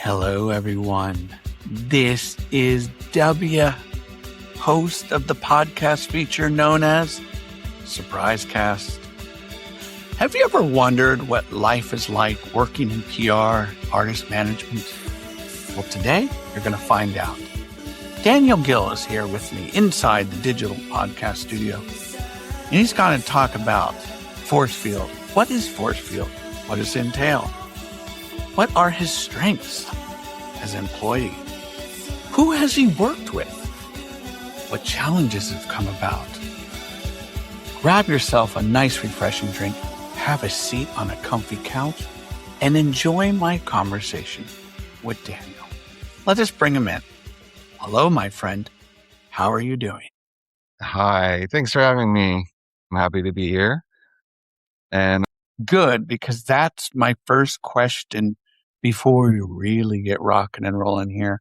Hello, everyone. This is W, host of the podcast feature known as Surprise Cast. Have you ever wondered what life is like working in PR, artist management? Well, today you're going to find out. Daniel Gill is here with me inside the digital podcast studio, and he's going to talk about force field. What is force field? What does it entail? What are his strengths as an employee? Who has he worked with? What challenges have come about? Grab yourself a nice refreshing drink, have a seat on a comfy couch, and enjoy my conversation with Daniel. Let us bring him in. Hello, my friend. How are you doing? Hi, thanks for having me. I'm happy to be here. And good, because that's my first question before we really get rocking and rolling here.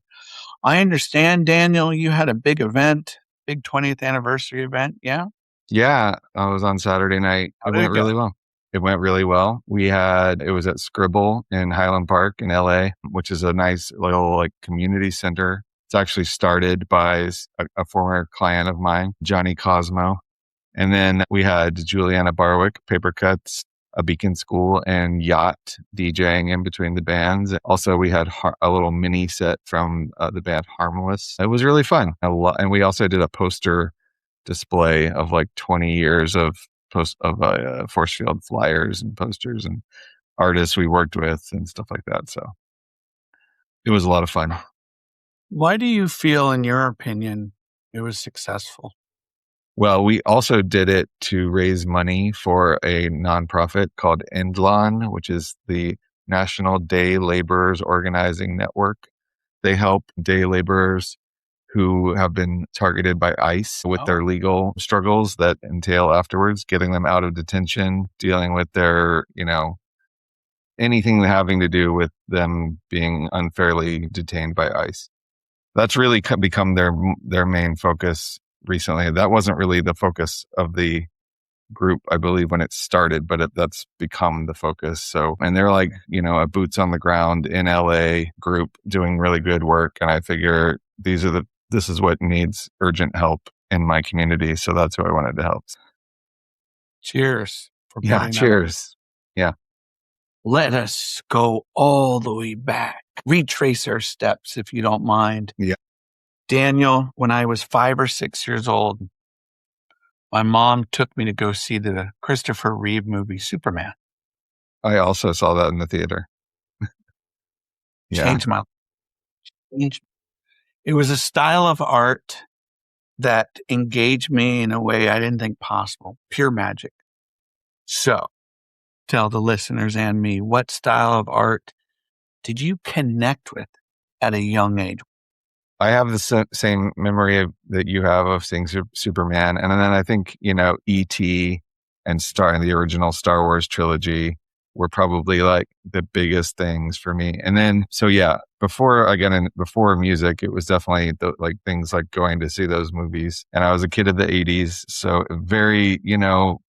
I understand, Daniel, you had a big event, big 20th anniversary event, yeah? Yeah, I was on Saturday night. It went really well. It went really well. It was at Scribble in Highland Park in LA, which is a nice little community center. It's actually started by a former client of mine, Johnny Cosmo. And then we had Juliana Barwick, Paper Cuts, a Beacon School, and Yacht DJing in between the bands. Also, we had a little mini set from the band Harmless. It was really fun. And we also did a poster display of 20 years of force field flyers and posters and artists we worked with and stuff like that. So it was a lot of fun. Why do you feel, in your opinion, it was successful? Well, we also did it to raise money for a nonprofit called NDLON, which is the National Day Laborers Organizing Network. They help day laborers who have been targeted by ICE with their legal struggles that entail afterwards, getting them out of detention, dealing with their, anything having to do with them being unfairly detained by ICE. That's really become their main focus recently. That wasn't really the focus of the group, I believe, when it started, but that's become the focus. So, and they're a boots on the ground in LA group doing really good work. And I figure this is what needs urgent help in my community. So that's who I wanted to help. Cheers. Cheers. Yeah. Let us go all the way back. Retrace our steps, if you don't mind. Yeah. Daniel, when I was 5 or 6 years old, my mom took me to go see the Christopher Reeve movie, Superman. I also saw that in the theater. Changed my life. It was a style of art that engaged me in a way I didn't think possible. Pure magic. So, tell the listeners and me, what style of art did you connect with at a young age? I have the same memory that you have of seeing Superman. And then I think, E.T. and the original Star Wars trilogy were probably the biggest things for me. And then, before music, it was definitely things like going to see those movies. And I was a kid of the 80s. So very,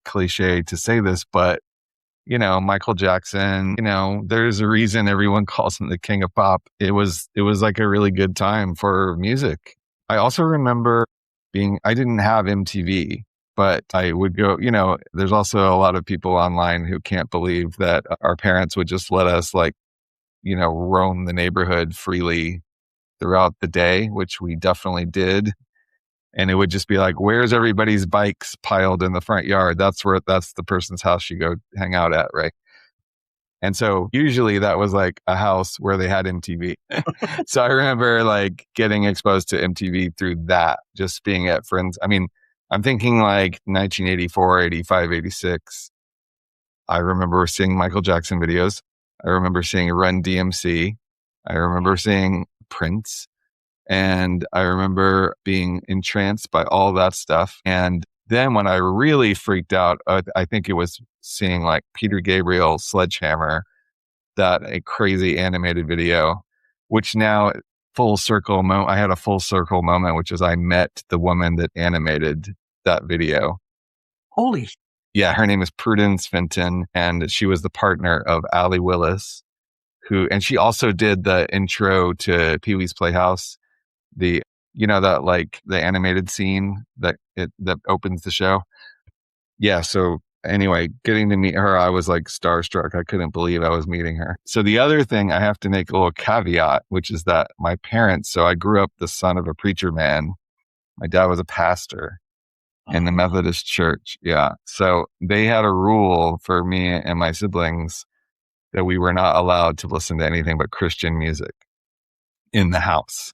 cliche to say this, but Michael Jackson, there's a reason everyone calls him the king of pop. It was a really good time for music. I also remember I didn't have MTV, but I would go, there's also a lot of people online who can't believe that our parents would just let us roam the neighborhood freely throughout the day, which we definitely did. And it would just be where's everybody's bikes piled in the front yard? That's the person's house you go hang out at, right? And so usually that was a house where they had MTV. So I remember getting exposed to MTV through that, just being at friends. I mean, I'm thinking 1984, 85, 86. I remember seeing Michael Jackson videos. I remember seeing Run DMC. I remember seeing Prince. And I remember being entranced by all that stuff. And then when I really freaked out, I think it was seeing Peter Gabriel Sledgehammer, a crazy animated video, which now full circle moment. I had a full circle moment, which is I met the woman that animated that video. Holy. Yeah, her name is Prudence Fenton, and she was the partner of Allie Willis, and she also did the intro to Pee-wee's Playhouse, the, that like the animated scene that opens the show. Yeah. So anyway, getting to meet her, I was like starstruck. I couldn't believe I was meeting her. So the other thing I have to make a little caveat, which is that my parents, so I grew up the son of a preacher man. My dad was a pastor in the Methodist church. Yeah. So they had a rule for me and my siblings that we were not allowed to listen to anything but Christian music in the house.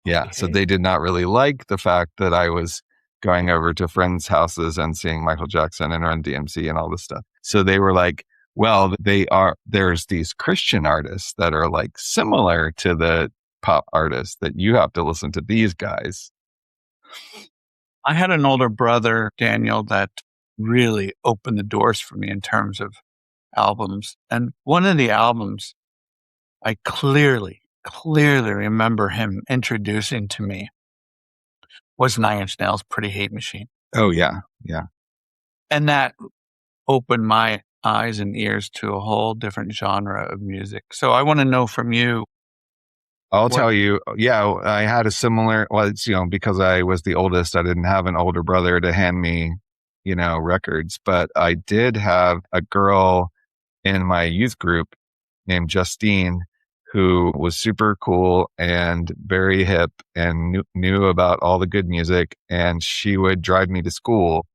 Yeah. So they did not really like the fact that I was going over to friends' houses and seeing Michael Jackson and Run DMC and all this stuff. So they were like, well, there's these Christian artists that are like similar to the pop artists that you have to listen to these guys. I had an older brother, Daniel, that really opened the doors for me in terms of albums. And one of the albums I clearly remember him introducing to me was 9 Inch Nails' Pretty Hate Machine. Oh, yeah. Yeah. And that opened my eyes and ears to a whole different genre of music. So I want to know from you. I'll tell you, yeah, I had a similar, well, it's, because I was the oldest, I didn't have an older brother to hand me, records, but I did have a girl in my youth group named Justine, who was super cool and very hip and knew about all the good music. And she would drive me to school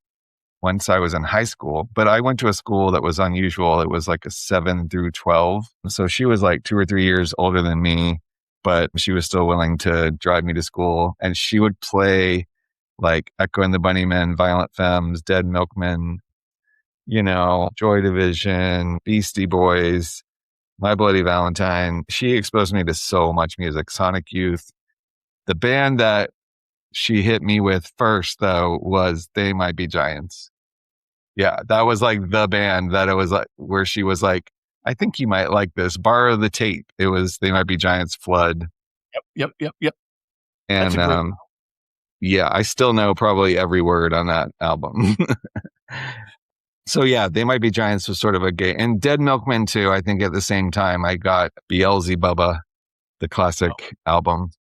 once I was in high school. But I went to a school that was unusual. It was like a 7 through 12. So she was like 2 or 3 years older than me, but she was still willing to drive me to school. And she would play like Echo and the Bunnymen, Violent Femmes, Dead Milkmen, Joy Division, Beastie Boys, My Bloody Valentine. She exposed me to so much music. Sonic Youth. The band that she hit me with first, though, was They Might Be Giants. Yeah, that was like the band that it was like where she was like, I think you might like this. Borrow the tape. It was They Might Be Giants, Flood. Yep. And yeah, I still know probably every word on that album. So yeah, They Might Be Giants was sort of a gay, and Dead Milkmen too. I think at the same time I got Beelzebubba, the classic album.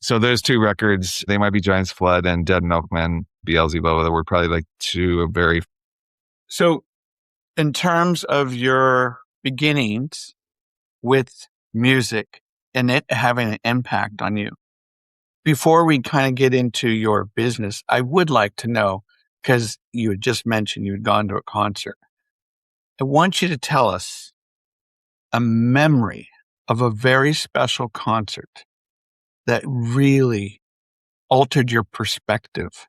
So those two records, They Might Be Giants, Flood, and Dead Milkmen, Beelzebubba, that were probably like two very. So in terms of your beginnings with music and it having an impact on you, before we kind of get into your business, I would like to know, because you had just mentioned you had gone to a concert. I want you to tell us a memory of a very special concert that really altered your perspective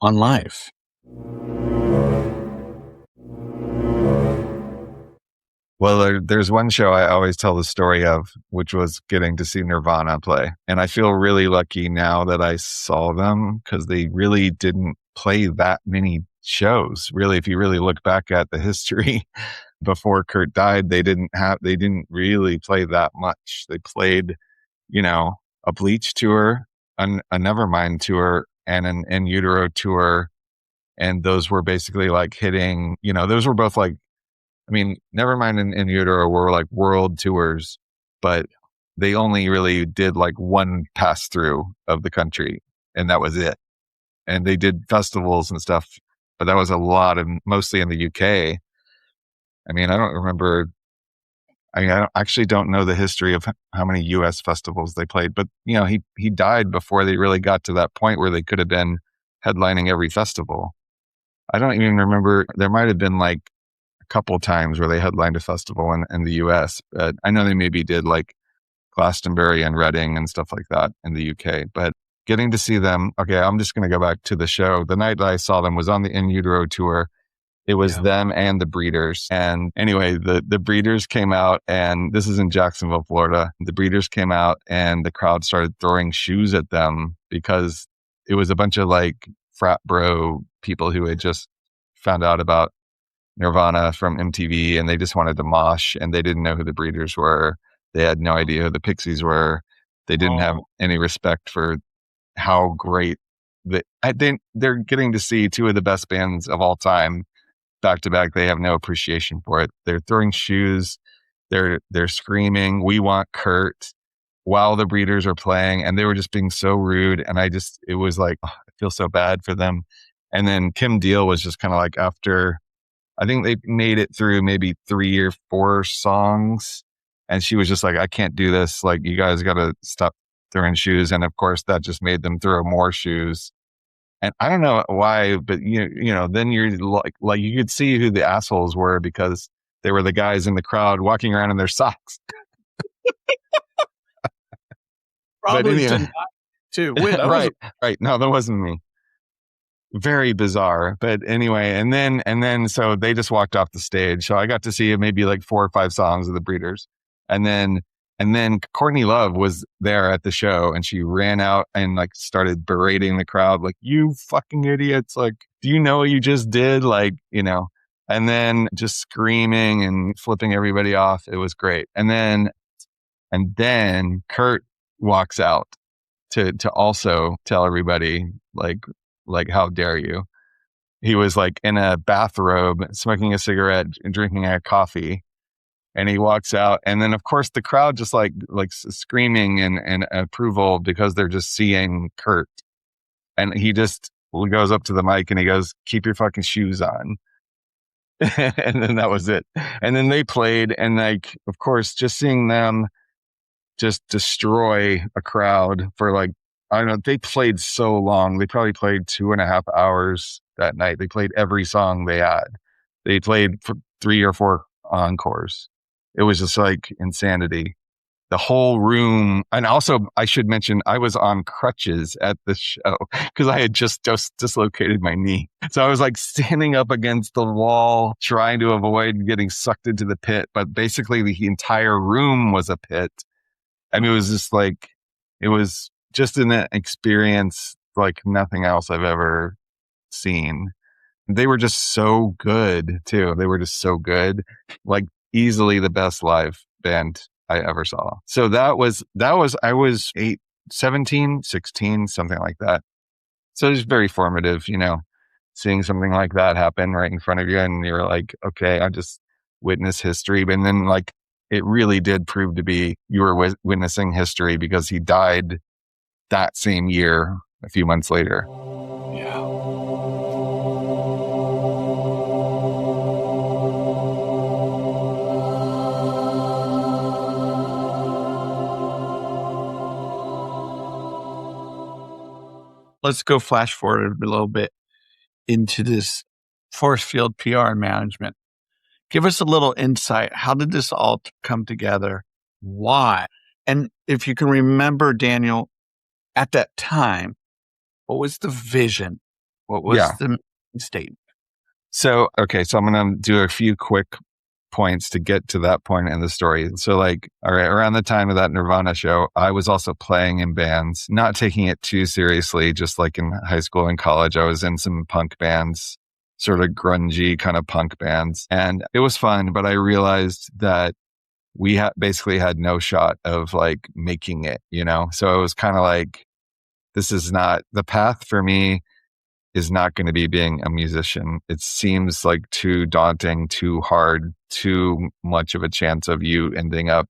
on life. Well, there's one show I always tell the story of, which was getting to see Nirvana play. And I feel really lucky now that I saw them, because they really didn't play that many shows. Really, if you really look back at the history before Kurt died, they didn't really play that much. They played, a Bleach tour, a Nevermind tour, and an In Utero tour. And those were basically like hitting, those were both like, Nevermind and In Utero were like world tours, but they only really did like one pass through of the country, and that was it. And they did festivals and stuff, but that was a lot of, mostly in the UK. I don't remember. I actually don't know the history of how many US festivals they played, but he died before they really got to that point where they could have been headlining every festival. I don't even remember. There might have been like couple times where they headlined a festival in the US, but I know they maybe did like Glastonbury and Reading and stuff like that in the UK. But getting to see them, okay, I'm just going to go back to the show. The night that I saw them was on the In Utero tour. It was them and the Breeders. And anyway, the Breeders came out, and this is in Jacksonville, Florida. The Breeders came out and the crowd started throwing shoes at them because it was a bunch of like frat bro people who had just found out about Nirvana from MTV, and they just wanted to mosh, and they didn't know who the Breeders were. They had no idea who the Pixies were. They didn't have any respect for how great they're getting to see two of the best bands of all time back to back. They have no appreciation for it. They're throwing shoes. They're screaming, "We want Kurt," while the Breeders are playing, and they were just being so rude. And it was like, oh, I feel so bad for them. And then Kim Deal was just kind of like, after, I think they made it through maybe 3 or 4 songs, and she was just like, I can't do this. Like, you guys got to stop throwing shoes. And of course, that just made them throw more shoes. And I don't know why, but then you're like you could see who the assholes were, because they were the guys in the crowd walking around in their socks. Probably too. Wait, right. No, that wasn't me. Very bizarre. But anyway, and then so they just walked off the stage. So I got to see maybe like 4 or 5 songs of the Breeders. And then Courtney Love was there at the show, and she ran out and like started berating the crowd, like, "You fucking idiots. Like, do you know what you just did?" Like, and then just screaming and flipping everybody off. It was great. And then Kurt walks out to also tell everybody, like, how dare you? He was like in a bathrobe, smoking a cigarette and drinking a coffee. And he walks out, and then of course the crowd just like screaming and approval, because they're just seeing Kurt. And he just goes up to the mic and he goes, "Keep your fucking shoes on." And then that was it. And then they played, and like, of course, just seeing them just destroy a crowd for like, I don't know, they played so long. They probably played 2.5 hours that night. They played every song they had. They played for 3 or 4 encores. It was just like insanity. The whole room. And also, I should mention, I was on crutches at the show because I had just dislocated my knee. So I was like standing up against the wall, trying to avoid getting sucked into the pit. But basically, the entire room was a pit. I mean, it was just an experience like nothing else I've ever seen. They were just so good too. They were just so good. Like, easily the best live band I ever saw. So I was 17, 16, something like that. So it was very formative, seeing something like that happen right in front of you. And you're like, okay, I just witnessed history. And then like, it really did prove to be, you were witnessing history, because he died that same year, a few months later. Yeah. Let's go flash forward a little bit into this force field PR management. Give us a little insight. How did this all come together? Why? And if you can remember, Daniel, at that time, what was the vision? What was the statement? So, okay, so I'm going to do a few quick points to get to that point in the story. So like, all right, around the time of that Nirvana show, I was also playing in bands, not taking it too seriously. Just like in high school and college, I was in some punk bands, sort of grungy kind of punk bands. And it was fun, but I realized that we basically had no shot of like making it, So it was kind of like, this is not the path for me. Is not going to be being a musician. It seems like too daunting, too hard, too much of a chance of you ending up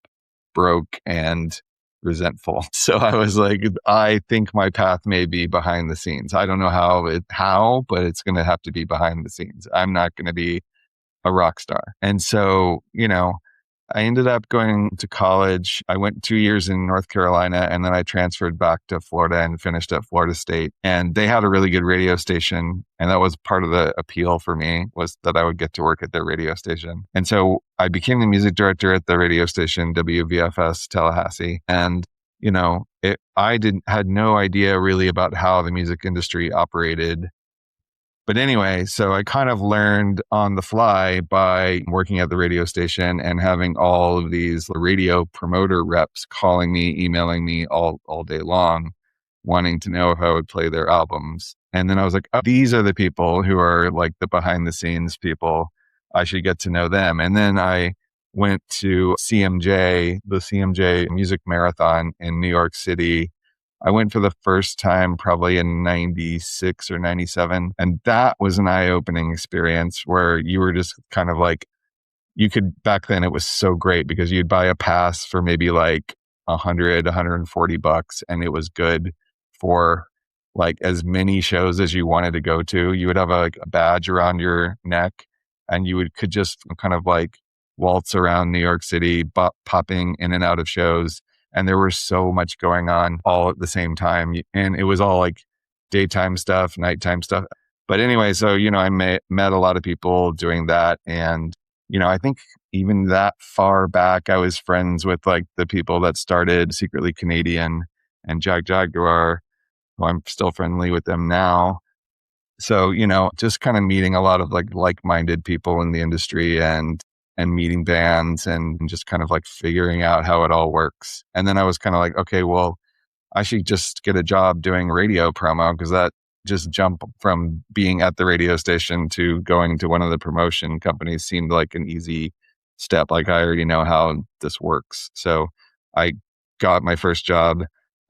broke and resentful. So I was like, I think my path may be behind the scenes. I don't know how, but it's going to have to be behind the scenes. I'm not going to be a rock star. And so, I ended up going to college. I went 2 years in North Carolina, and then I transferred back to Florida and finished at Florida State. And they had a really good radio station. And that was part of the appeal for me, was that I would get to work at their radio station. And so I became the music director at the radio station, WVFS Tallahassee. And, I had no idea really about how the music industry operated. But anyway, so I kind of learned on the fly by working at the radio station and having all of these radio promoter reps calling me, emailing me all day long, wanting to know if I would play their albums. And then I was like, oh, these are the people who are like the behind the scenes people. I should get to know them. And then I went to CMJ, the CMJ Music Marathon in New York City. I went for the first time probably in 96 or 97. And that was an eye-opening experience where you were just kind of like, you could, back then it was so great because you'd buy a pass for maybe like $140 and it was good for like as many shows as you wanted to go to. You would have a badge around your neck and could just kind of like waltz around New York City, popping in and out of shows. And there was so much going on all at the same time. And it was all like daytime stuff, nighttime stuff. But anyway, so, I met a lot of people doing that. And, I think even that far back, I was friends with like the people that started Secretly Canadian and Jaguar, who I'm still friendly with them now. So, just kind of meeting a lot of like-minded people in the industry and meeting bands and just kind of like figuring out how it all works. And then I was kind of like, okay, well, I should just get a job doing radio promo, because that just jump from being at the radio station to going to one of the promotion companies seemed like an easy step. Like I already know how this works. So I got my first job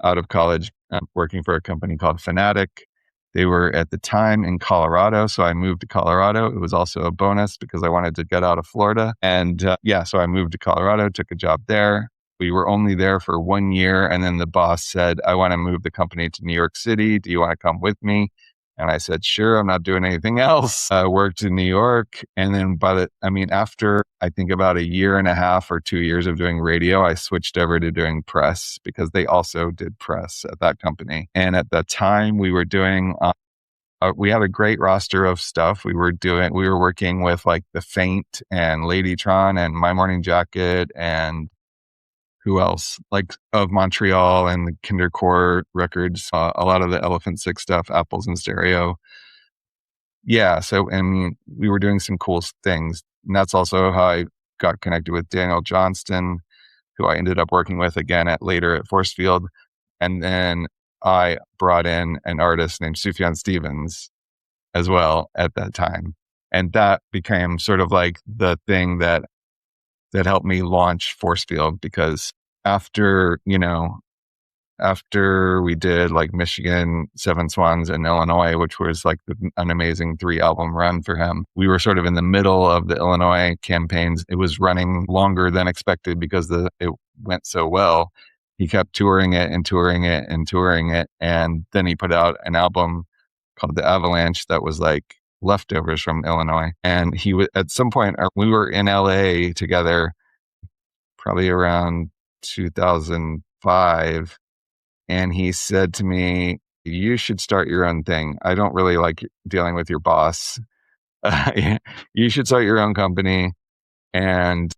out of college working for a company called Fanatic. They were at the time in Colorado, so I moved to Colorado. It was also a bonus because I wanted to get out of Florida. And so I moved to Colorado, took a job there. We were only there for 1 year, and then the boss said, I want to move the company to New York City. Do you want to come with me? And I said, sure, I'm not doing anything else. I worked in New York. And then after I think about a year and a half or 2 years of doing radio, I switched over to doing press because they also did press at that company. And at the time we were doing, we had a great roster of stuff. We were working with like The Faint and Ladytron and My Morning Jacket and who else? Like of Montreal and the Kindercore records, a lot of the Elephant Six stuff, Apples in Stereo. Yeah, so we were doing some cool things. And that's also how I got connected with Daniel Johnston, who I ended up working with again later at Forcefield. And then I brought in an artist named Sufjan Stevens as well at that time. And that became sort of like the thing that helped me launch Forcefield, because after we did like Michigan, Seven Swans, and Illinois, which was like an amazing 3-album run for him, we were sort of in the middle of the Illinois campaigns. It was running longer than expected because it went so well. He kept touring it and touring it and touring it. And then he put out an album called The Avalanche that was like leftovers from Illinois. And he was, at some point, we were in LA together, probably around 2005. And he said to me, you should start your own thing. I don't really like dealing with your boss. You should start your own company. And,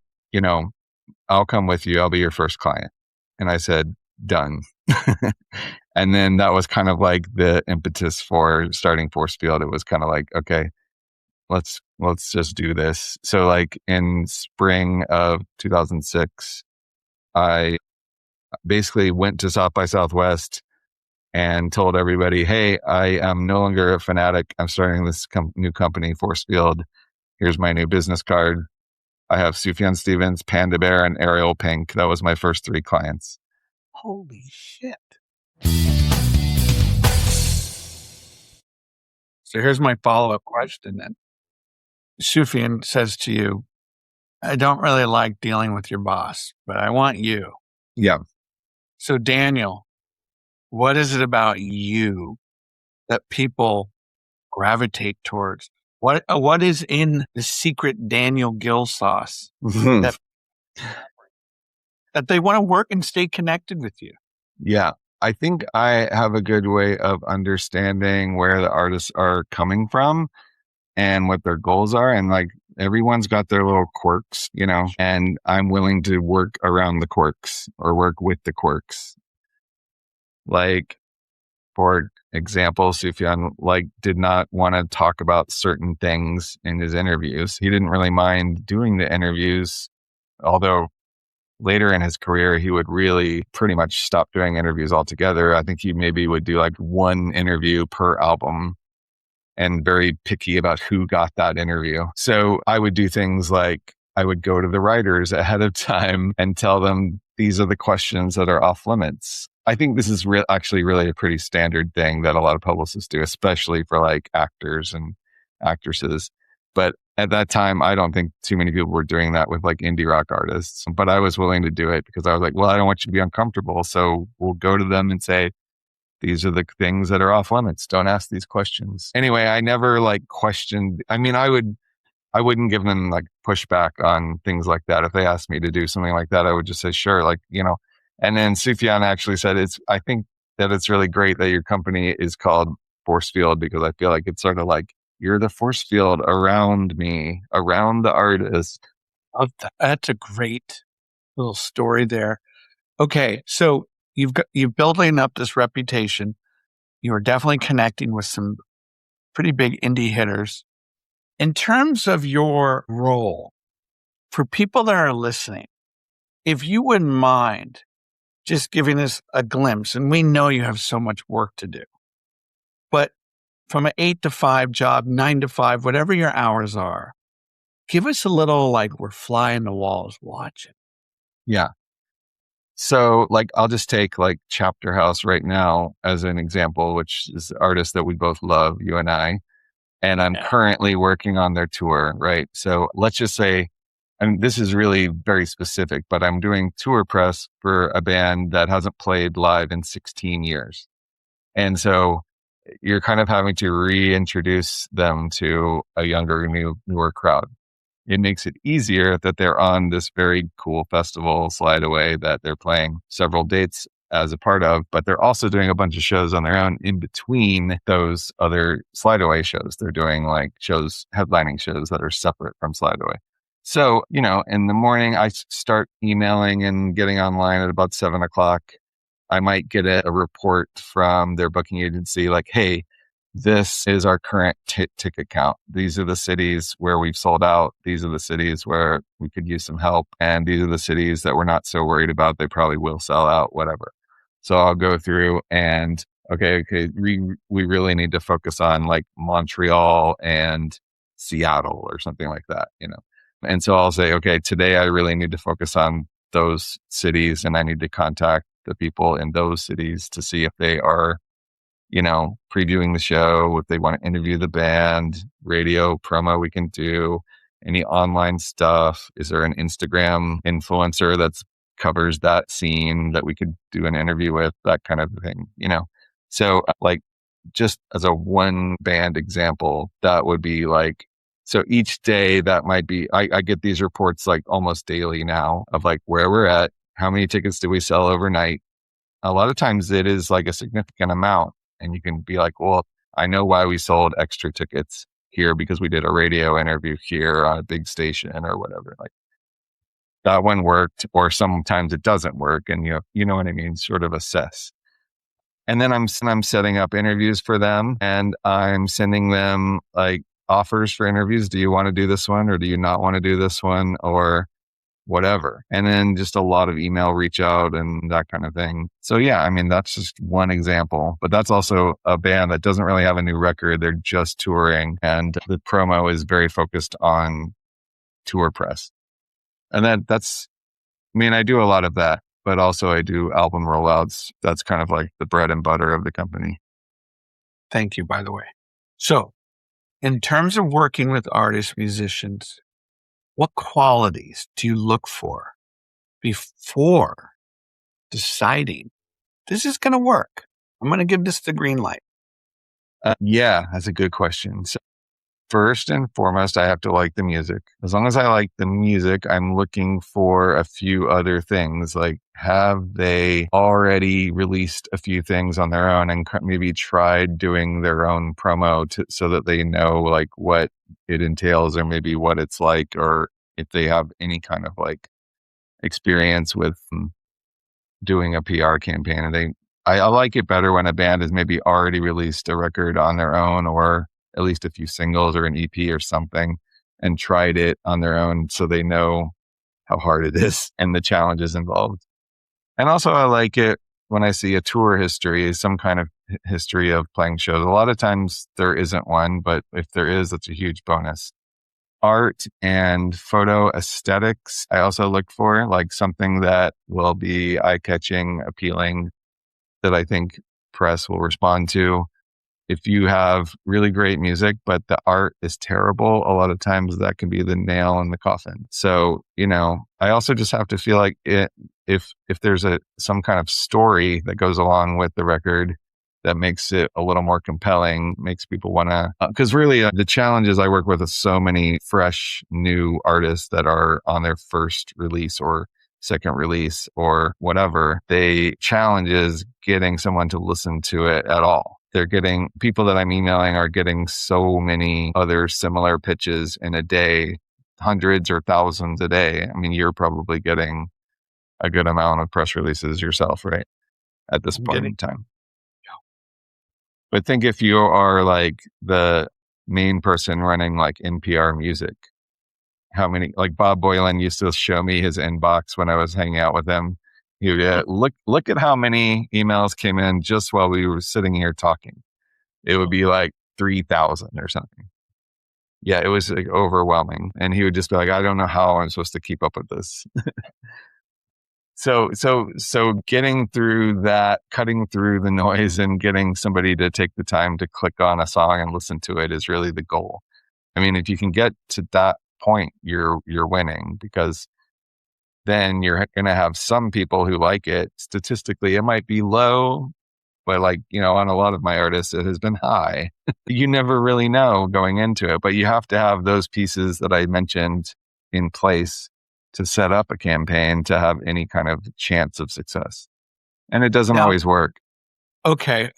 I'll come with you. I'll be your first client. And I said, done. And then that was kind of like the impetus for starting Forcefield. It was kind of like, okay, let's just do this. So like in spring of 2006, I basically went to South by Southwest and told everybody, hey, I am no longer a Fanatic. I'm starting this new company, Forcefield. Here's my new business card. I have Sufjan Stevens, Panda Bear, and Ariel Pink. That was my first 3 clients. Holy shit. So here's my follow-up question then. Sufjan says to you, I don't really like dealing with your boss, but I want you. Yeah. So Daniel, what is it about you that people gravitate towards? What is in the secret Daniel Gill sauce that they want to work and stay connected with you? Yeah. I think I have a good way of understanding where the artists are coming from and what their goals are. And like everyone's got their little quirks, and I'm willing to work around the quirks or work with the quirks. Like, for example, Sufjan did not want to talk about certain things in his interviews. He didn't really mind doing the interviews, although later in his career, he would really pretty much stop doing interviews altogether. I think he maybe would do like 1 interview per album and very picky about who got that interview. So I would do things like I would go to the writers ahead of time and tell them these are the questions that are off limits. I think this is actually really a pretty standard thing that a lot of publicists do, especially for like actors and actresses. But at that time, I don't think too many people were doing that with like indie rock artists. But I was willing to do it because I was like, well, I don't want you to be uncomfortable. So we'll go to them and say, these are the things that are off limits. Don't ask these questions. Anyway, I never like questioned. I mean, I wouldn't give them like pushback on things like that. If they asked me to do something like that, I would just say, sure, like, you know. And then Sufjan actually said, I think that it's really great that your company is called Force Field, because I feel like it's sort of like, you're the force field around me, around the artist. Oh, that's a great little story there. Okay. So you're building up this reputation. You are definitely connecting with some pretty big indie hitters. In terms of your role, for people that are listening, if you wouldn't mind just giving us a glimpse, and we know you have so much work to do, but from an 8 to 5 job, 9 to 5, whatever your hours are, give us a little like we're flying the walls watching. Yeah. So like, I'll just take like Chapter House right now as an example, which is an artist that we both love, you and I. And I'm currently working on their tour, right? So let's just say, and this is really very specific, but I'm doing tour press for a band that hasn't played live in 16 years. And so you're kind of having to reintroduce them to a younger, newer crowd. It makes it easier that they're on this very cool festival, Slide Away, that they're playing several dates as a part of, but they're also doing a bunch of shows on their own in between those other Slide Away shows. They're doing like shows, headlining shows that are separate from Slide Away. So, you know, in the morning, I start emailing and getting online at about 7:00. I might get a report from their booking agency like, hey, this is our current ticket count. These are the cities where we've sold out. These are the cities where we could use some help. And these are the cities that we're not so worried about. They probably will sell out, whatever. So I'll go through and, okay, we really need to focus on like Montreal and Seattle or something like that, you know? And so I'll say, okay, today I really need to focus on those cities and I need to contact the people in those cities to see if they are, you know, previewing the show, if they want to interview the band, radio promo we can do, any online stuff. Is there an Instagram influencer that covers that scene that we could do an interview with, that kind of thing, you know? So like, just as a one band example, that would be like, so each day that might be, I get these reports like almost daily now of like where we're at, how many tickets do we sell overnight? A lot of times it is like a significant amount. And you can be like, well, I know why we sold extra tickets here because we did a radio interview here on a big station or whatever. Like that one worked, or sometimes it doesn't work. And you know what I mean? Sort of assess. And then I'm setting up interviews for them and I'm sending them like offers for interviews. Do you want to do this one or do you not want to do this one or whatever? And then just a lot of email reach out and that kind of thing. So yeah, I mean, that's just one example, but that's also a band that doesn't really have a new record. They're just touring and the promo is very focused on tour press. And that's, I mean, I do a lot of that, but also I do album rollouts. That's kind of like the bread and butter of the company. Thank you, by the way. So in terms of working with artists, musicians, what qualities do you look for before deciding this is going to work? I'm going to give this the green light. Yeah, that's a good question. So first and foremost, I have to like the music. As long as I like the music, I'm looking for a few other things. Like, have they already released a few things on their own and maybe tried doing their own promo so that they know like what it entails or maybe what it's like, or if they have any kind of like experience with doing a PR campaign. And I like it better when a band has maybe already released a record on their own or at least a few singles or an EP or something and tried it on their own so they know how hard it is and the challenges involved. And also I like it when I see a tour history, some kind of history of playing shows. A lot of times there isn't one, but if there is, that's a huge bonus. Art and photo aesthetics, I also look for like something that will be eye-catching, appealing, that I think press will respond to. if you have really great music, but the art is terrible, a lot of times that can be the nail in the coffin. So, I also just have to feel like if there's some kind of story that goes along with the record that makes it a little more compelling, makes people want to, because really the challenge is I work with so many fresh new artists that are on their first release or second release or whatever. The challenge is getting someone to listen to it at all. They're getting, people that I'm emailing are getting so many other similar pitches in a day, hundreds or thousands a day. I mean, you're probably getting a good amount of press releases yourself, right? At this point in time. Yeah. But think if you are like the main person running like NPR music, how many, like Bob Boylan used to show me his inbox when I was hanging out with him. He would look at how many emails came in just while we were sitting here talking. It would be like 3,000 or something. Yeah, it was like overwhelming. And he would just be like, I don't know how I'm supposed to keep up with this. So getting through that, cutting through the noise and getting somebody to take the time to click on a song and listen to it is really the goal. I mean, if you can get to that point, you're winning, because then you're going to have some people who like it. Statistically, it might be low, but like, on a lot of my artists, it has been high. You never really know going into it, but you have to have those pieces that I mentioned in place to set up a campaign to have any kind of chance of success. And it doesn't always work. Okay.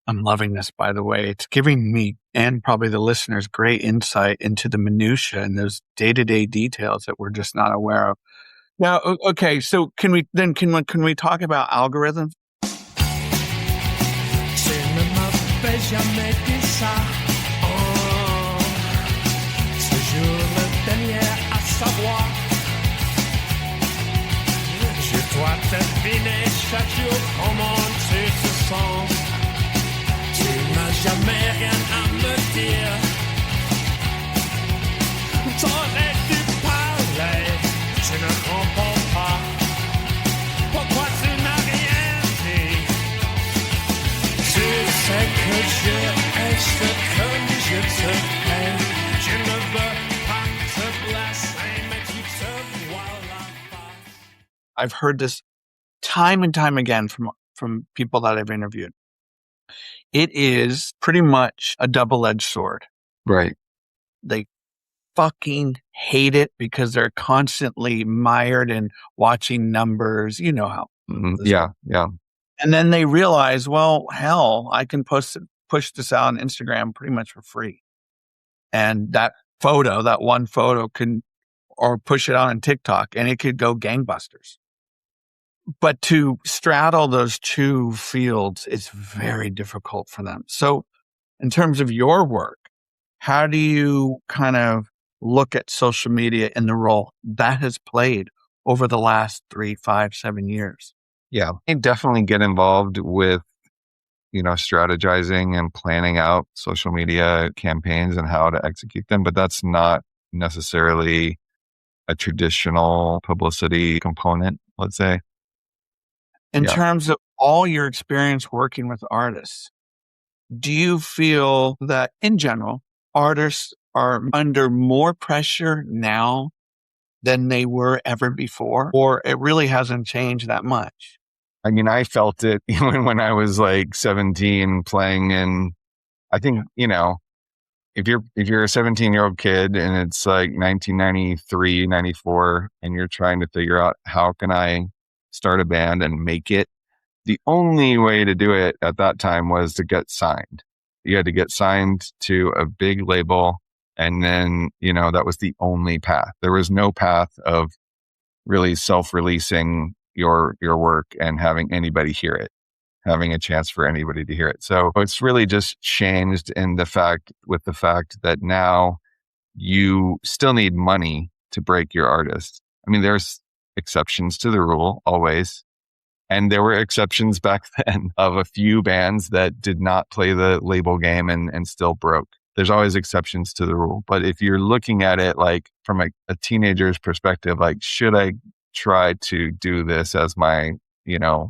I'm loving this, by the way. It's giving me and probably the listeners great insight into the minutia and those day-to-day details that we're just not aware of. Now, okay, so can we talk about algorithms? Jamais rien à me dire. T'aurais dû parler, je ne comprends pas. Pourquoi tu n'as rien dit? Tu sais que je hais ce que je te hais. Je ne veux pas te blesser, mais tu te vois la face. I've heard this time and time again from people that I've interviewed. It is pretty much a double-edged sword. Right. They fucking hate it because they're constantly mired in watching numbers. You know how. Yeah. And then they realize, well, hell, I can push this out on Instagram pretty much for free. And that one photo or push it out on TikTok and it could go gangbusters. But to straddle those two fields, it's very difficult for them. So in terms of your work, how do you kind of look at social media and the role that has played over the last 3, 5, 7 years? Yeah, I definitely get involved with, strategizing and planning out social media campaigns and how to execute them. But that's not necessarily a traditional publicity component, let's say. In terms of all your experience working with artists, do you feel that in general, artists are under more pressure now than they were ever before, or it really hasn't changed that much? I mean, I felt it even when I was like 17 playing in, I think, if you're a 17-year-old kid and it's like 1993, 94, and you're trying to figure out how can I start a band and make it, the only way to do it at that time was to get signed. You had to get signed to a big label. And then, that was the only path. There was no path of really self-releasing your work and having anybody hear it, having a chance for anybody to hear it. So it's really just changed in the fact that now you still need money to break your artist. I mean, there's exceptions to the rule always. And there were exceptions back then of a few bands that did not play the label game and still broke. There's always exceptions to the rule. But if you're looking at it like from a teenager's perspective, like, should I try to do this as my,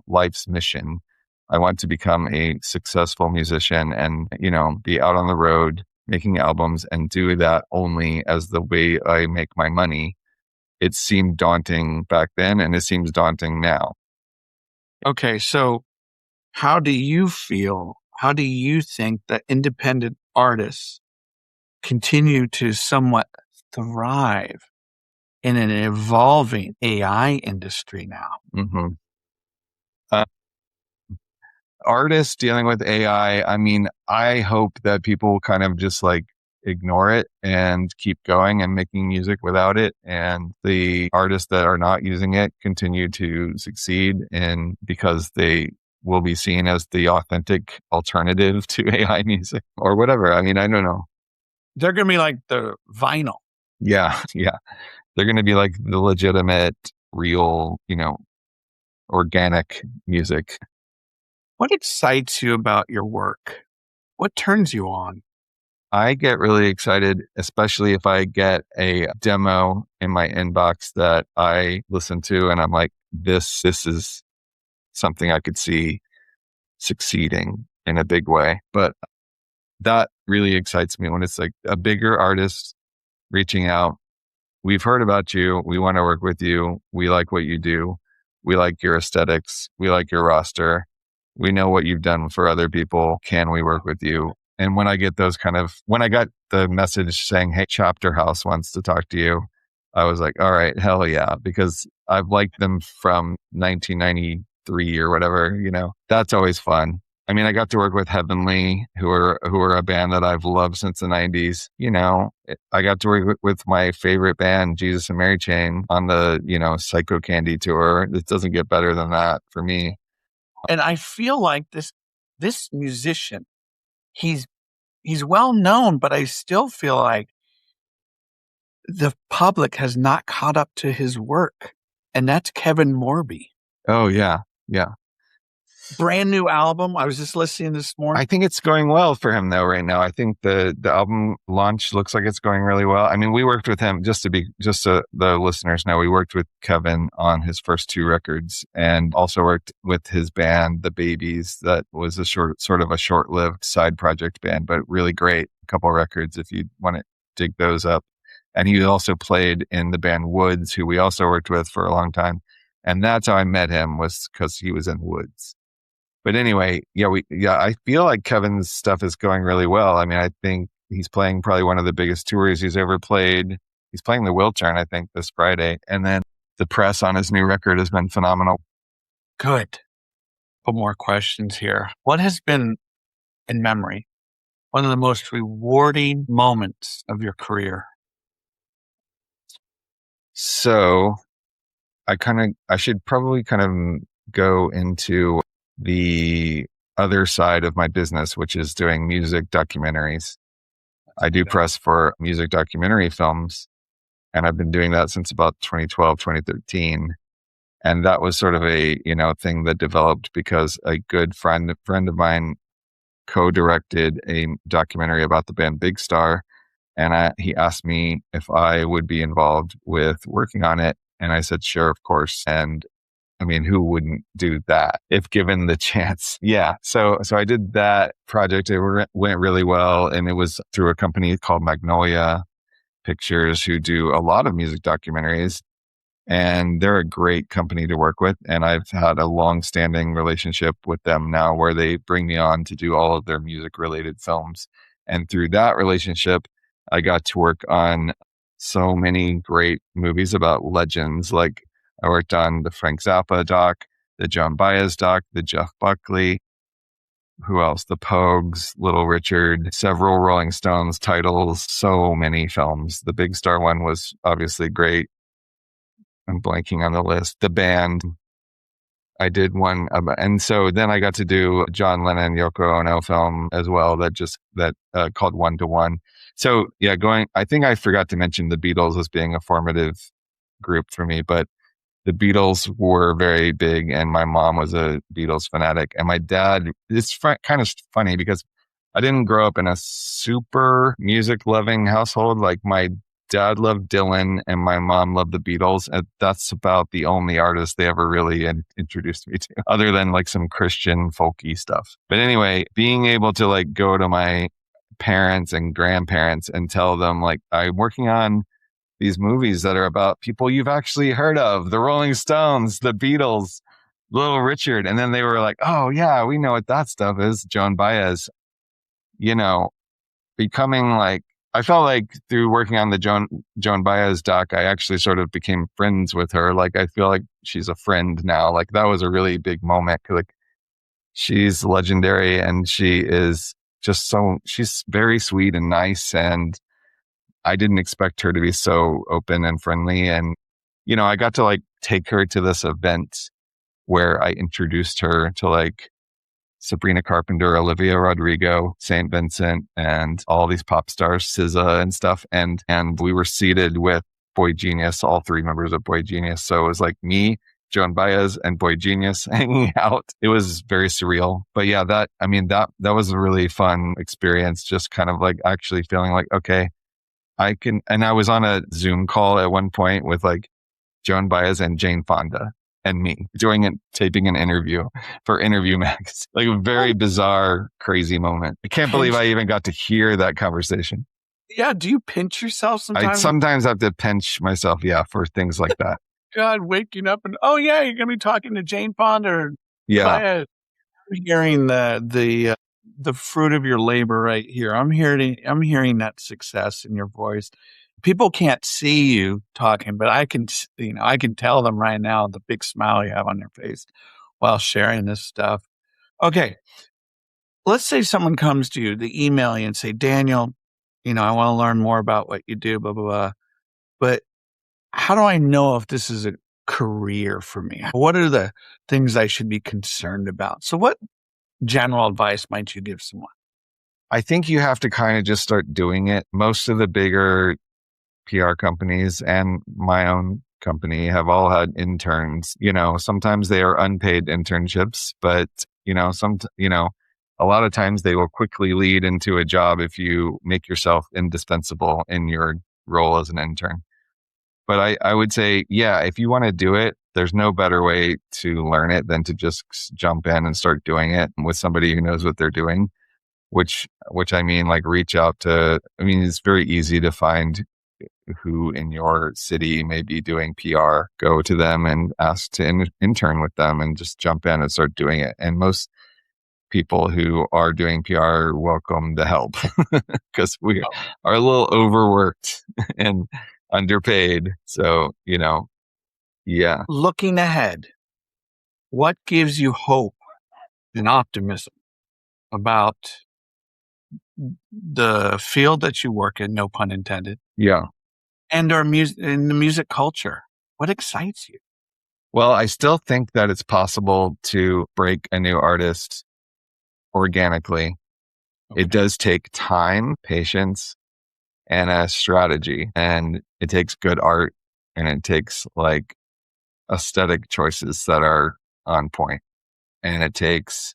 life's mission? I want to become a successful musician and, be out on the road making albums and do that only as the way I make my money. It seemed daunting back then, and it seems daunting now. Okay, so how do you feel? How do you think that independent artists continue to somewhat thrive in an evolving AI industry now? Mm-hmm. Artists dealing with AI, I mean, I hope that people kind of just like ignore it and keep going and making music without it. And the artists that are not using it continue to succeed because they will be seen as the authentic alternative to AI music or whatever. I mean, I don't know. They're going to be like the vinyl. Yeah. Yeah. They're going to be like the legitimate, real, organic music. What excites you about your work? What turns you on? I get really excited, especially if I get a demo in my inbox that I listen to and I'm like, this is something I could see succeeding in a big way. But that really excites me when it's like a bigger artist reaching out. We've heard about you. We want to work with you. We like what you do. We like your aesthetics. We like your roster. We know what you've done for other people. Can we work with you? And when I get when I got the message saying, hey, Chapter House wants to talk to you, I was like, all right, hell yeah, because I've liked them from 1993 or whatever, that's always fun. I mean, I got to work with Heavenly, who are a band that I've loved since the 90s. I got to work with my favorite band, Jesus and Mary Chain, on the, Psycho Candy tour. It doesn't get better than that for me. And I feel like this musician, he's well known, but I still feel like the public has not caught up to his work. And that's Kevin Morby. Oh, yeah. Yeah. Brand new album. I was just listening this morning. I think it's going well for him though right now. I think the album launch looks like it's going really well. I mean, we worked with him just so the listeners know, we worked with Kevin on his first 2 records and also worked with his band, The Babies. That was a short-lived side project band, but really great. A couple of records if you want to dig those up. And he also played in the band Woods, who we also worked with for a long time. And that's how I met him, was because he was in Woods. But anyway, I feel like Kevin's stuff is going really well. I mean, I think he's playing probably one of the biggest tours he's ever played. He's playing the Wiltern, I think, this Friday. And then the press on his new record has been phenomenal. Good. Couple more questions here. What has been, in memory, one of the most rewarding moments of your career? So I should probably kind of go into the other side of my business, which is doing music documentaries. I do press for music documentary films, and I've been doing that since about 2012, 2013. And that was sort of a, thing that developed because a good friend of mine co-directed a documentary about the band Big Star. And he asked me if I would be involved with working on it. And I said, sure, of course. And I mean, who wouldn't do that if given the chance? Yeah. So I did that project. It went really well. And it was through a company called Magnolia Pictures, who do a lot of music documentaries. And they're a great company to work with. And I've had a long-standing relationship with them now where they bring me on to do all of their music-related films. And through that relationship, I got to work on so many great movies about legends. Like I worked on the Frank Zappa doc, the Joan Baez doc, the Jeff Buckley, who else? The Pogues, Little Richard, several Rolling Stones titles, so many films. The Big Star one was obviously great. I'm blanking on the list. The Band. I did one, and so then I got to do John Lennon, Yoko Ono film as well. That called One to One. So yeah, I think I forgot to mention the Beatles as being a formative group for me, but the Beatles were very big, and my mom was a Beatles fanatic, and my dad. It's kind of funny because I didn't grow up in a super music loving household. Like my dad loved Dylan and my mom loved the Beatles. And that's about the only artist they ever really introduced me to, other than like some Christian folky stuff. But anyway, being able to like go to my parents and grandparents and tell them like, I'm working on these movies that are about people you've actually heard of, the Rolling Stones, the Beatles, Little Richard. And then they were like, oh yeah, we know what that stuff is. Joan Baez, you know, becoming like, I felt like through working on the Joan Baez doc, I actually sort of became friends with her. Like, I feel like she's a friend now. Like, that was a really big moment. Like, she's legendary and she is just she's very sweet and nice. And I didn't expect her to be so open and friendly. And, you know, I got to like take her to this event where I introduced her to like Sabrina Carpenter, Olivia Rodrigo, St. Vincent, and all these pop stars, SZA and stuff. And we were seated with Boy Genius, all three members of Boy Genius. So it was like me, Joan Baez, and Boy Genius hanging out. It was very surreal. But yeah, that was a really fun experience. Just kind of like actually feeling like, okay, I can. And I was on a Zoom call at one point with like Joan Baez and Jane Fonda and me taping an interview for Interview Max. Like a very bizarre, crazy moment. I can't believe I even got to hear that conversation. Yeah. Do you pinch yourself sometimes? I sometimes have to pinch myself, for things like that. God, waking up and, oh yeah, you're going to be talking to Jane Fonda or Yeah. I'm hearing the fruit of your labor right here. I'm hearing that success in your voice. People can't see you talking, but I can tell them right now the big smile you have on your face while sharing this stuff. Okay. Let's say someone comes to you, they email you and say, Daniel, I want to learn more about what you do, blah, blah, blah. But how do I know if this is a career for me? What are the things I should be concerned about? So what general advice might you give someone? I think you have to kind of just start doing it. Most of the bigger PR companies and my own company have all had interns. Sometimes they are unpaid internships, but a lot of times they will quickly lead into a job if you make yourself indispensable in your role as an intern. But I would say, if you want to do it, there's no better way to learn it than to just jump in and start doing it with somebody who knows what they're doing, which I mean, like reach out to, it's very easy to find who in your city may be doing PR, go to them and ask to intern with them and just jump in and start doing it. And most people who are doing PR welcome the help because we are a little overworked and underpaid. So, yeah. Looking ahead, what gives you hope and optimism about the field that you work in, no pun intended? Yeah. And in the music culture? What excites you? Well, I still think that it's possible to break a new artist organically. Okay. It does take time, patience, and a strategy. And it takes good art and it takes like aesthetic choices that are on point. And it takes,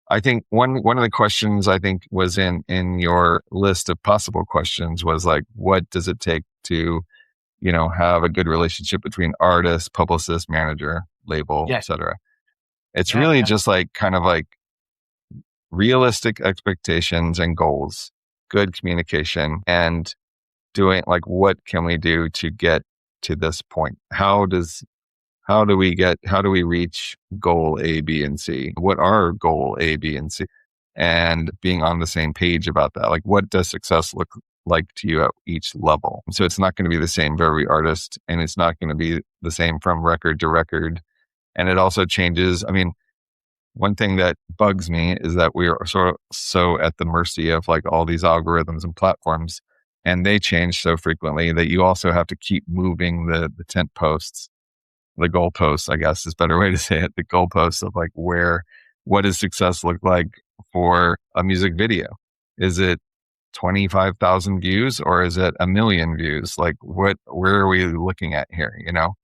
I think one of the questions I think was in your list of possible questions was like, what does it take to, have a good relationship between artist, publicist, manager, label, etc. It's really just like kind of like realistic expectations and goals, good communication, and doing like, what can we do to get to this point? How do we reach goal A, B, and C? What are goal A, B, and C? And being on the same page about that. Like, what does success look like to you at each level? So it's not going to be the same for every artist, and it's not going to be the same from record to record. And it also changes. One thing that bugs me is that we are so at the mercy of like all these algorithms and platforms, and they change so frequently that you also have to keep moving the tent posts. The goalposts, I guess is a better way to say it. The goalposts of like what does success look like for a music video? Is it 25,000 views or is it 1 million views? Like where are we looking at here?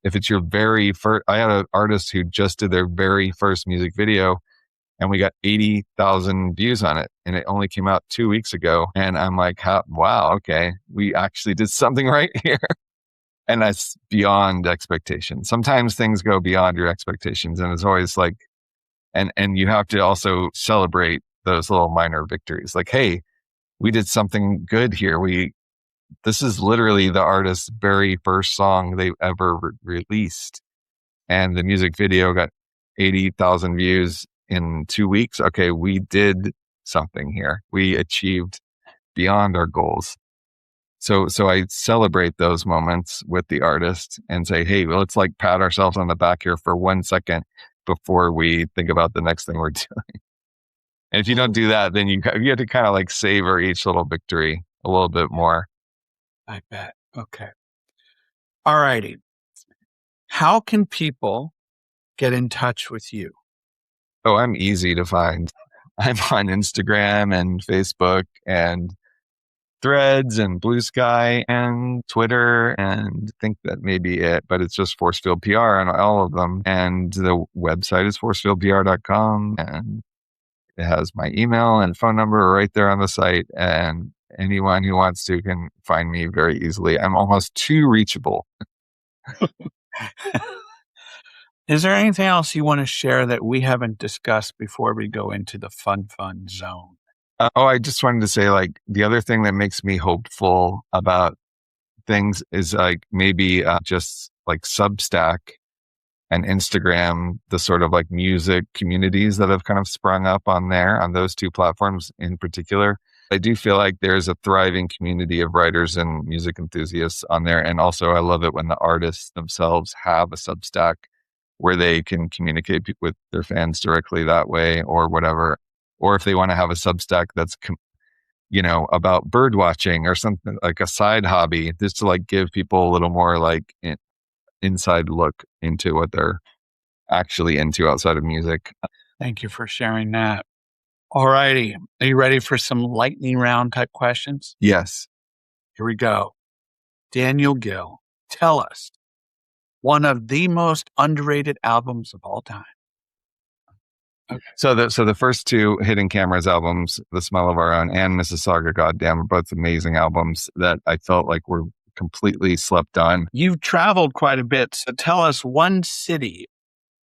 If it's your very first, I had an artist who just did their very first music video and we got 80,000 views on it. And it only came out 2 weeks ago. And I'm like, wow, okay, we actually did something right here. And that's beyond expectations. Sometimes things go beyond your expectations. And it's always like, and you have to also celebrate those little minor victories. Like, hey, we did something good here. This is literally the artist's very first song they ever released. And the music video got 80,000 views in 2 weeks. Okay, we did something here. We achieved beyond our goals. So I celebrate those moments with the artist and say, hey, well, let's like pat ourselves on the back here for 1 second before we think about the next thing we're doing. And if you don't do that, then you have to kind of like savor each little victory a little bit more. I bet. Okay. All righty. How can people get in touch with you? Oh, I'm easy to find. I'm on Instagram and Facebook and Threads and Blue Sky and Twitter, and I think that may be it, but it's just Forcefield PR on all of them. And the website is forcefieldpr.com, and it has my email and phone number right there on the site. And anyone who wants to can find me very easily. I'm almost too reachable. Is there anything else you want to share that we haven't discussed before we go into the fun zone? I just wanted to say, like, the other thing that makes me hopeful about things is like maybe just like Substack and Instagram, the sort of like music communities that have kind of sprung up on there, on those two platforms in particular. I do feel like there's a thriving community of writers and music enthusiasts on there. And also I love it when the artists themselves have a Substack where they can communicate with their fans directly that way or whatever. Or if they want to have a Substack that's, about bird watching or something like a side hobby, just to like give people a little more like inside look into what they're actually into outside of music. Thank you for sharing that. All righty. Are you ready for some lightning round type questions? Yes. Here we go. Daniel Gill, tell us one of the most underrated albums of all time. Okay. So the first two Hidden Cameras albums, The Smell of Our Own and Mississauga Goddamn, are both amazing albums that I felt like were completely slept on. You've traveled quite a bit, so tell us one city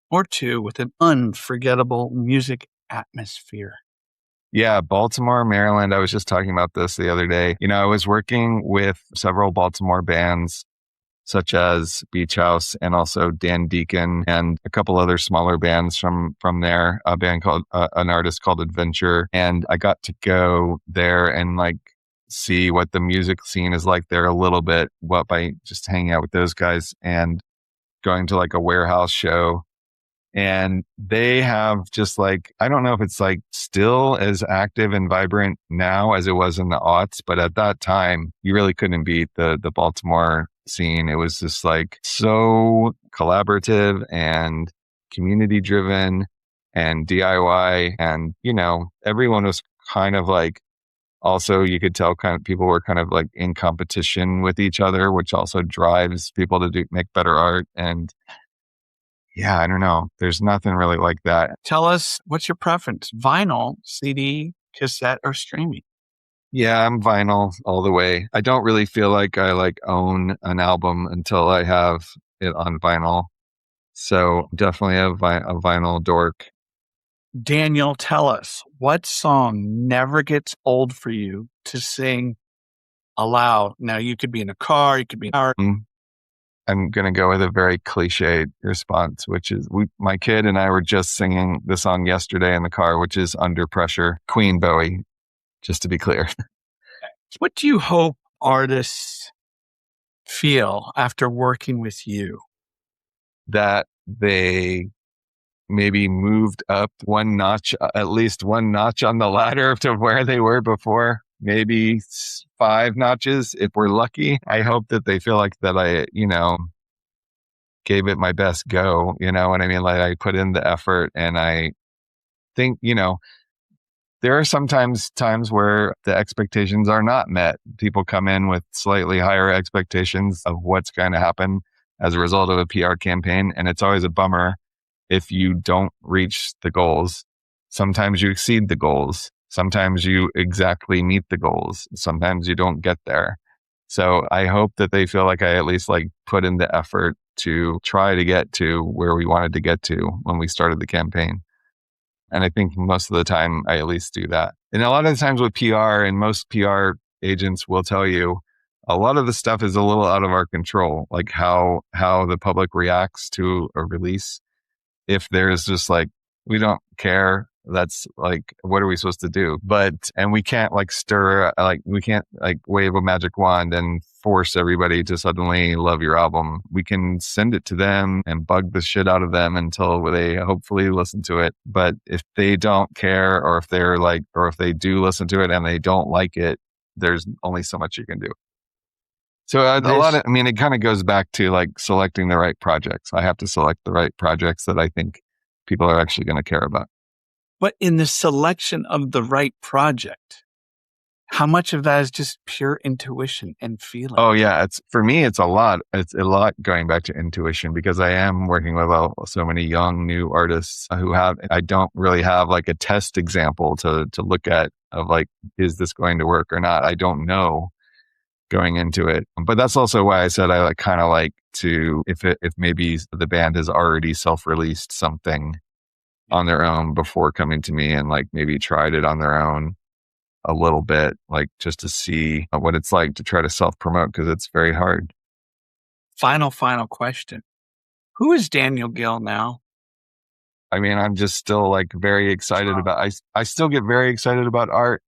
or two with an unforgettable music atmosphere. Yeah, Baltimore, Maryland. I was just talking about this the other day. I was working with several Baltimore bands such as Beach House and also Dan Deacon and a couple other smaller bands from there, a band called, an artist called Adventure. And I got to go there and like see what the music scene is like there a little bit, by just hanging out with those guys and going to like a warehouse show. And they have just like, I don't know if it's like still as active and vibrant now as it was in the aughts, but at that time, you really couldn't beat the Baltimore scene. It was just like so collaborative and community driven and DIY. And, everyone was kind of like, also you could tell kind of people were kind of like in competition with each other, which also drives people to make better art. And yeah, I don't know. There's nothing really like that. Tell us, what's your preference? Vinyl, CD, cassette, or streaming? Yeah, I'm vinyl all the way. I don't really feel like I like own an album until I have it on vinyl. So definitely a vinyl dork. Daniel, tell us, what song never gets old for you to sing aloud? Now, you could be in a car, you could be in a car. I'm going to go with a very cliched response, which is my kid and I were just singing the song yesterday in the car, which is Under Pressure, Queen Bowie, just to be clear. What do you hope artists feel after working with you? That they maybe moved up one notch, at least one notch on the ladder to where they were before. Maybe 5 notches if we're lucky. I hope that they feel like that I, gave it my best go. You know what I mean? Like I put in the effort, and I think, there are sometimes times where the expectations are not met. People come in with slightly higher expectations of what's going to happen as a result of a PR campaign. And it's always a bummer if you don't reach the goals. Sometimes you exceed the goals. Sometimes you exactly meet the goals. Sometimes you don't get there. So I hope that they feel like I at least like put in the effort to try to get to where we wanted to get to when we started the campaign. And I think most of the time I at least do that. And a lot of the times with PR, and most PR agents will tell you, a lot of the stuff is a little out of our control, like how the public reacts to a release. If there's just like, we don't care, that's like, what are we supposed to do? And we can't like we can't like wave a magic wand and force everybody to suddenly love your album. We can send it to them and bug the shit out of them until they hopefully listen to it. But if they don't care, or if they do listen to it and they don't like it, there's only so much you can do. So it kind of goes back to like selecting the right projects. I have to select the right projects that I think people are actually going to care about. But in the selection of the right project, how much of that is just pure intuition and feeling? Oh yeah, for me, it's a lot. It's a lot going back to intuition, because I am working with so many young new artists I don't really have like a test example to look at of like, is this going to work or not? I don't know going into it. But that's also why I said I kind of like to, if maybe the band has already self-released something on their own before coming to me, and like maybe tried it on their own a little bit, like just to see what it's like to try to self-promote, because it's very hard. Final question. Who is Daniel Gill now? I mean, I'm just still like very excited about, I still get very excited about art.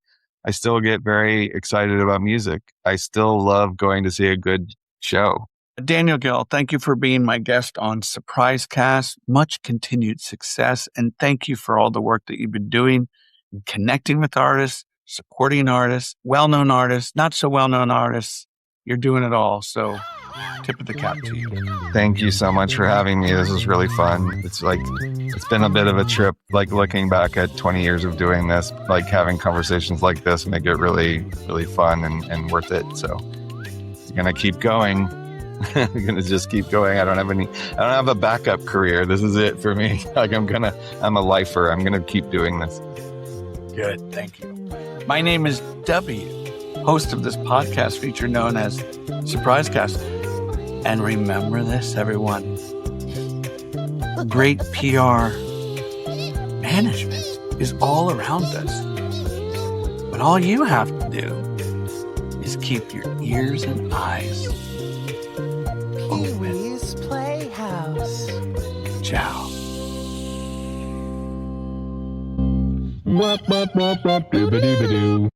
I still get very excited about music. I still love going to see a good show. Daniel Gill, thank you for being my guest on Surprise Cast. Much continued success. And thank you for all the work that you've been doing, connecting with artists, supporting artists, well-known artists, not so well-known artists. You're doing it all. So tip of the cap to you. Thank you so much for having me. This is really fun. It's been a bit of a trip, like looking back at 20 years of doing this, like having conversations like this make it really, really fun and worth it. So I'm going to keep going. I'm going to just keep going. I don't have a backup career. This is it for me. Like I'm a lifer. I'm going to keep doing this. Good. Thank you. My name is W, host of this podcast feature known as Surprise Cast. And remember this, everyone. Great PR management is all around us. But all you have to do is keep your ears and eyes open. Pee-wee's Playhouse. Ciao. Wop, wop, wop, wop, doobadoo-badoo.